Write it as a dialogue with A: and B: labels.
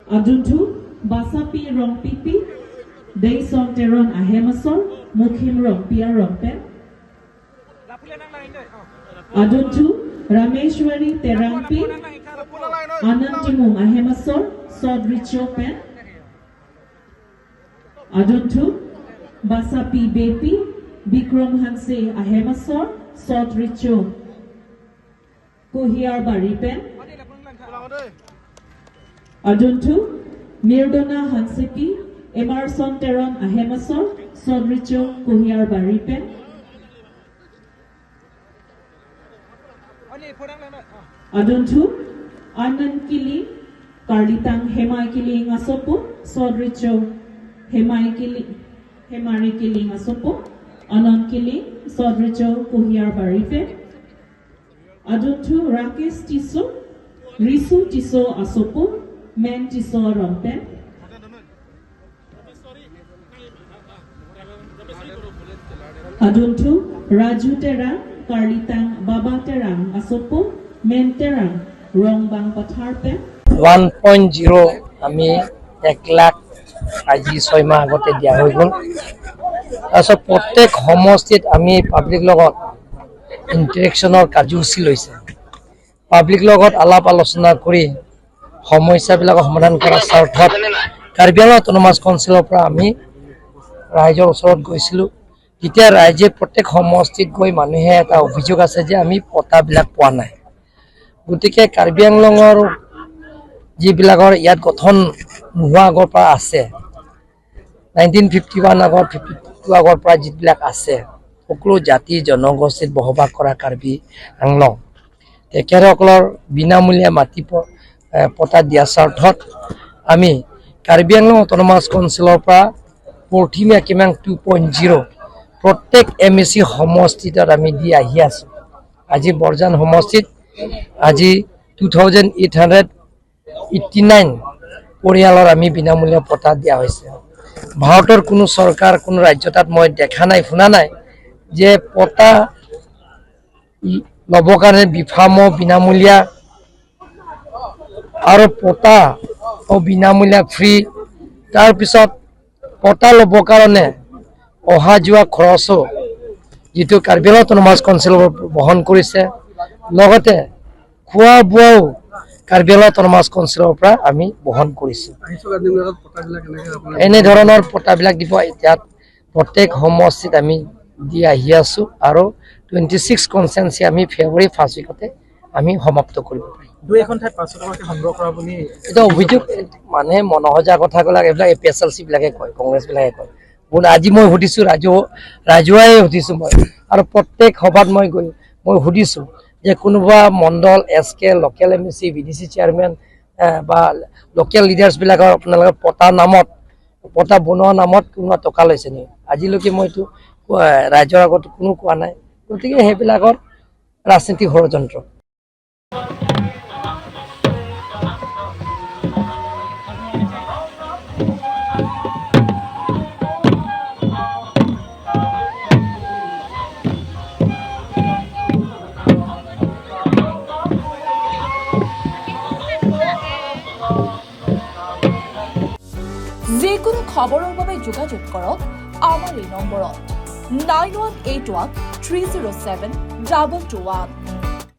A: Aduntu basapi rong pipi Daison teron ahemasor mukhim rong pia rompen Aduntu Rameshwari terampi Anantimum ahemasor sodricho pen Aduntu basapi bepi Bikram hanse ahemasor sodricho Kuhiar baripen Aduntu Mirdona hansepi Emerson teron ahemasor sodricho kuhiar baripen Aduntu Anan kili Karlitang hemai kili ngasopo sodricho hemai kili hemari kili ngasopo Anan kili sodricho kuhiar baripen Aduntu Rakesh tiso Risu tiso asopo men tiso rompen Aduntu Raju terang Karlitang Baba terang asopo men terang Rongbang patharpen
B: 1.0 আমি 1 লাখ আজি 6 মাহ আগতে দিয়া হৈ গল তাৰপিছত প্ৰত্যেক সমষ্টিত আমি পাব্লিক লগত ইন্টাৰেকশনৰ কাৰ্যসূচী লৈছে পাব্লিক লগত আলাপ আলোচনা কৰি সমস্যাবিলাক সমাধান কৰাৰ স্বাৰ্থত কাৰ্বি আংলং অটোনমাস কাউন্সিলৰ পৰা আমি ৰাইজৰ ওচৰত গৈছিলো এতিয়া ৰাইজে প্ৰত্যেক সমষ্টিত গৈ মানুহে এটা অভিযোগ আছে যে আমি পতাবিলাক পোৱা নাই গতিকে কাৰ্বি আংলঙৰ যিবিলাকৰ ইয়াত গঠন নোহোৱা আগৰ পৰা আছে 1951 আগৰ 52 আগৰ পৰা যিবিলাক আছে সকলো জাতি জনগোষ্ঠীত বসবাস কৰা কাৰ্বি আংলং তেখেতসকলৰ বিনামূলীয়া মাটি পটা দিয়া স্বাৰ্থত আমি কাৰ্বি আংলং অটোনমাস কাউন্সিলৰ পৰা পৰ্থিমীয়া কিমান 2.0 প্ৰত্যেক এমএসি সমষ্টিত আমি দি আহি আছো আজি বৰজান সমষ্টিত আজি 2889 পৰিয়ালৰ আমি বিনামূলীয়া পটা দিয়া হৈছে ভাৰতৰ কোনো চৰকাৰ কোনো ৰাজ্যত মই দেখা নাই শুনা নাই যে পটা লবৰ কাৰণে বিফামো বিনামূলীয়া আৰু পটা বিনামূলীয়া ফ্ৰী তাৰ পিছত পটা লবৰ কাৰণে অহা যোৱা খৰচো যেটো কাৰ্বি আংলং অটোনমাস কাউন্সিলৰ বহন কৰিছে লগতে খোৱা বোৱাও কাৰ্বি আংলং অটোনমাস কাউন্সিলৰ পৰা আমি বহন কৰিছো এনে ধৰণৰ পটাবিলাক দিব এতিয়া প্ৰত্যেক সমষ্টিত আমি দি আহি আছো আৰু 26 কনসেন্সি আমি ফেব্ৰুৱাৰী ফাৰ্ষ্ট উইকতে আমি সমাপ্ত কৰিব পাৰিম
C: দুই এখন ঠাইত 500 টকাকে সংগ্ৰহ কৰা বুলি
B: এটা অভিযোগ মানে মনহজা কথা কলা এইবিলাক এপিএসএলসি বিলাকে কয় কংগ্ৰেছ বিলাকে কয় বুন আজি মই হুদিছো ৰাজুৱাই হুদিছো মই আৰু প্ৰত্যেক সভাত মই হুদিছো যে কোনোবা মণ্ডল এসকে লোকেল এমএসি বিডিসি চেয়ারম্যান বা লোকেল লিডার্স বিলাকৰ আপোনালোকৰ পটা নামত পটা বনোৱা নামত কোনো টকা লৈছে নি আজিলৈকে মইতো ৰাজ্যৰ আগত কোনো কোৱা নাই গতিকে হেবিলাকৰ ৰাজনীতি ষড়যন্ত্ৰ
D: যিকোনো খবৰৰ বাবে যোগাযোগ কৰক আমাৰ এই নম্বৰত 9181 307 221